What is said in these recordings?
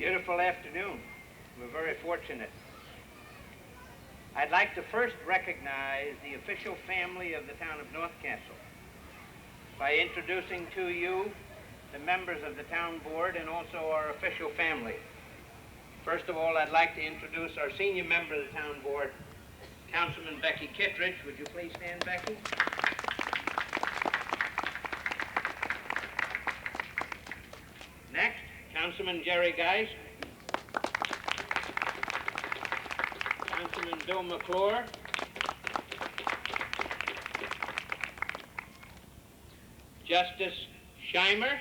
Beautiful afternoon. We're very fortunate. I'd like to first recognize the official family of the town of North Castle by introducing to you the members of the town board and also our official family. First of all, I'd like to introduce our senior member of the town board, Councilman Becky Kittredge. Would you please stand, Becky? Next, Councilman Jerry Geist, Councilman Bill McClure, Justice Scheimer,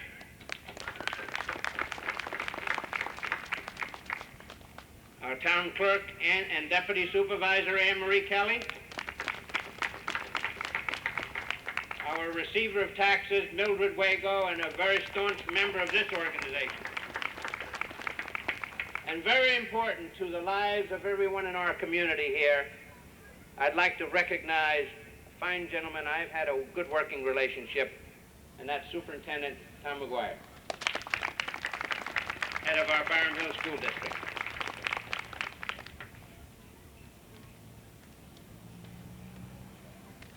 our town clerk and deputy supervisor Anne Marie Kelly, our receiver of taxes Mildred Wago, and a very staunch member of this organization. And very important to the lives of everyone in our community here, I'd like to recognize a fine gentleman I've had a good working relationship, and that's Superintendent Tom McGuire, head of our Barham Hill School District.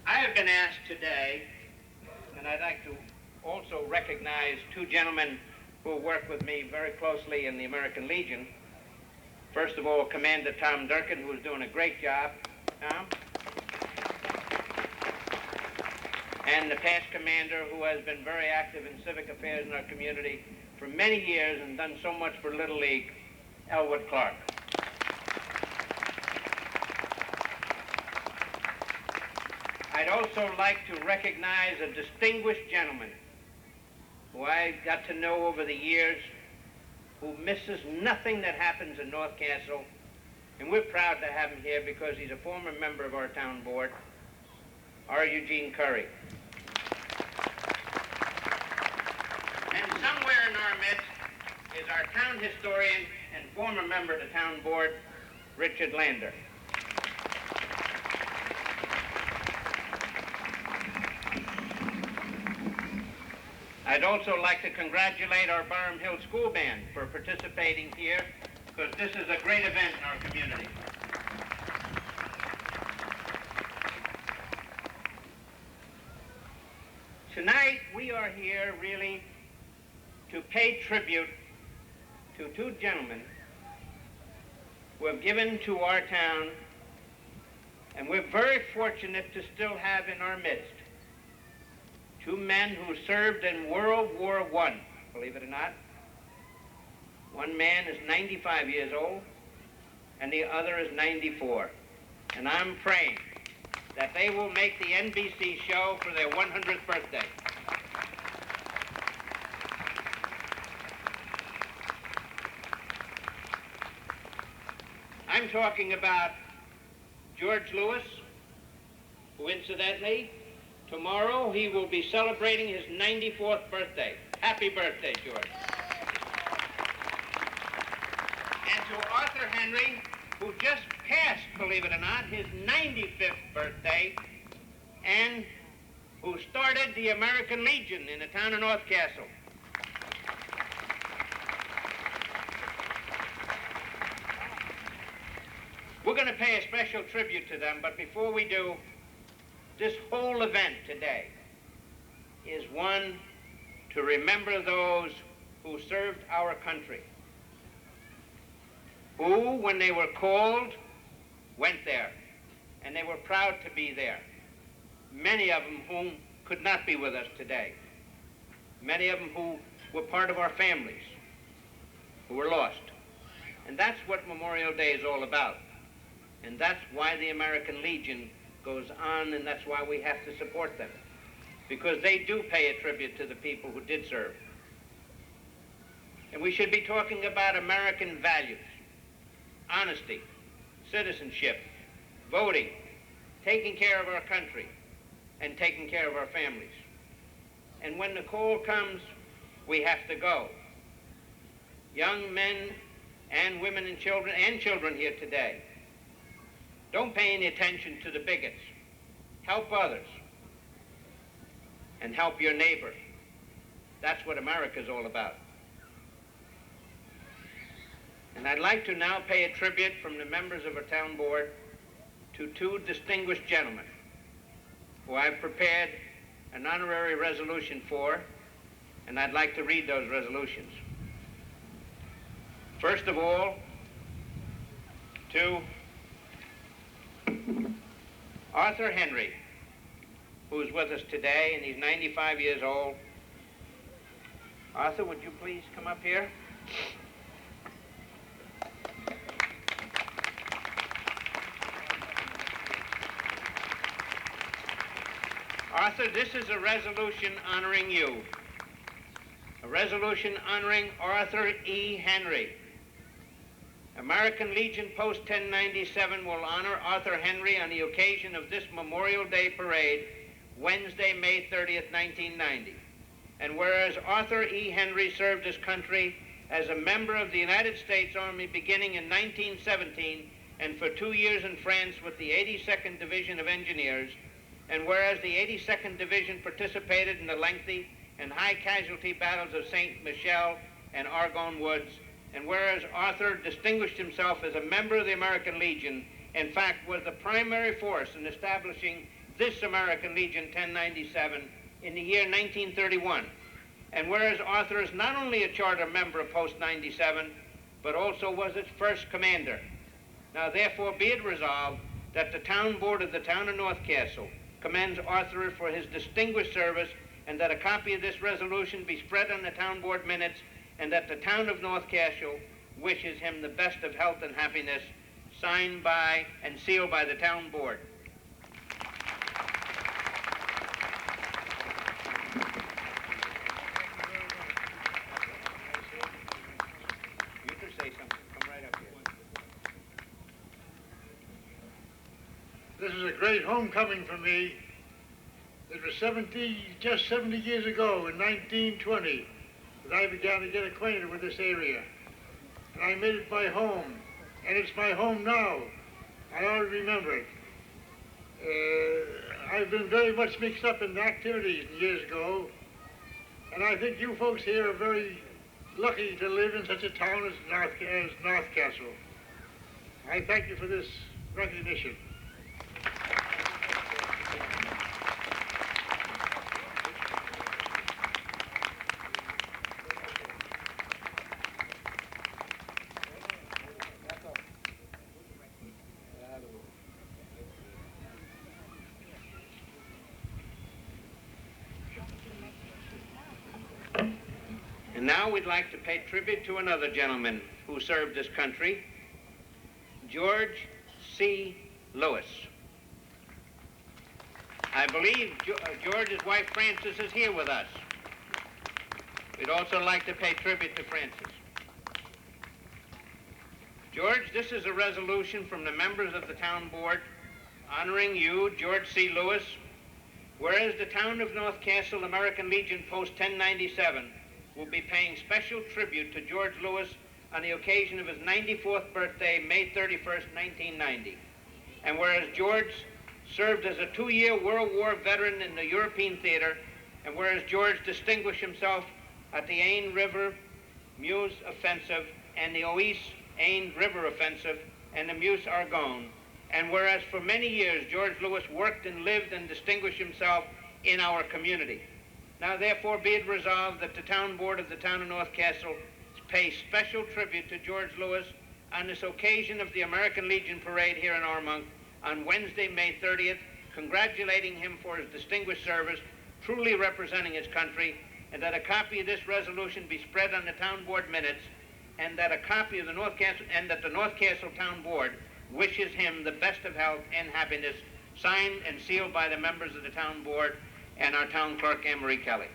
I have been asked today, and I'd like to also recognize two gentlemen who work with me very closely in the American Legion. First of all, Commander Tom Durkin, who is doing a great job. Tom? And the past commander, who has been very active in civic affairs in our community for many years and done so much for Little League, Elwood Clark. I'd also like to recognize a distinguished gentleman who I got to know over the years, who misses nothing that happens in North Castle, and we're proud to have him here because he's a former member of our town board, R. Eugene Curry. And somewhere in our midst is our town historian and former member of the town board, Richard Lander. I'd also like to congratulate our Barham Hill School Band for participating here, because this is a great event in our community. Tonight, we are here really to pay tribute to two gentlemen who have given to our town, and we're very fortunate to still have in our midst two men who served in World War I, believe it or not. One man is 95 years old, and the other is 94. And I'm praying that they will make the NBC show for their 100th birthday. I'm talking about George Lewis, who incidentally, tomorrow he will be celebrating his 94th birthday. Happy birthday, George. And to Arthur Henry, who just passed, believe it or not, his 95th birthday, and who started the American Legion in the town of North Castle. We're going to pay a special tribute to them, but before we do, this whole event today is one to remember those who served our country, who, when they were called, went there, and they were proud to be there. Many of them whom could not be with us today. Many of them who were part of our families, who were lost. And that's what Memorial Day is all about. And that's why the American Legion goes on, and that's why we have to support them, because they do pay a tribute to the people who did serve. And we should be talking about American values: honesty, citizenship, voting, taking care of our country, and taking care of our families. And when the call comes, we have to go. Young men and women and children here today, don't pay any attention to the bigots. Help others. And help your neighbor. That's what America's all about. And I'd like to now pay a tribute from the members of our town board to two distinguished gentlemen who I've prepared an honorary resolution for, and I'd like to read those resolutions. First of all, to Arthur Henry, who's with us today, and he's 95 years old. Arthur, would you please come up here? Arthur, this is a resolution honoring you. A resolution honoring Arthur E. Henry. American Legion Post 1097 will honor Arthur Henry on the occasion of this Memorial Day parade, Wednesday, May 30th, 1990. And whereas Arthur E. Henry served his country as a member of the United States Army beginning in 1917 and for 2 years in France with the 82nd Division of Engineers, and whereas the 82nd Division participated in the lengthy and high casualty battles of St. Michel and Argonne Woods, and whereas Arthur distinguished himself as a member of the American Legion, in fact was the primary force in establishing this American Legion 1097 in the year 1931, and whereas Arthur is not only a charter member of Post 97, but also was its first commander. Now therefore be it resolved that the town board of the town of North Castle commends Arthur for his distinguished service, and that a copy of this resolution be spread on the town board minutes, and that the town of North Castle wishes him the best of health and happiness, signed by and sealed by the town board. You can say something. Come right up here. This is a great homecoming for me. It was just 70 years ago in 1920 that I began to get acquainted with this area. And I made it my home, and it's my home now. I always remember it. I've been very much mixed up in the activities years ago, and I think you folks here are very lucky to live in such a town as North Castle. I thank you for this recognition. And now we'd like to pay tribute to another gentleman who served this country, George C. Lewis. I believe George's wife Frances is here with us. We'd also like to pay tribute to Frances. George, this is a resolution from the members of the town board honoring you, George C. Lewis, whereas the town of North Castle American Legion Post 1097 will be paying special tribute to George Lewis on the occasion of his 94th birthday, May 31st, 1990. And whereas George served as a 2-year World War veteran in the European theater, and whereas George distinguished himself at the Aisne River Meuse Offensive and the Oise-Aisne River Offensive and the Meuse-Argonne, and whereas for many years George Lewis worked and lived and distinguished himself in our community. Now therefore be it resolved that the town board of the town of North Castle pay special tribute to George Lewis on this occasion of the American Legion Parade here in Armonk on Wednesday, May 30th, congratulating him for his distinguished service, truly representing his country, and that a copy of this resolution be spread on the town board minutes, and that a copy of the North Castle Town Board wishes him the best of health and happiness, signed and sealed by the members of the town board and our town clerk, Anne Marie Kelly.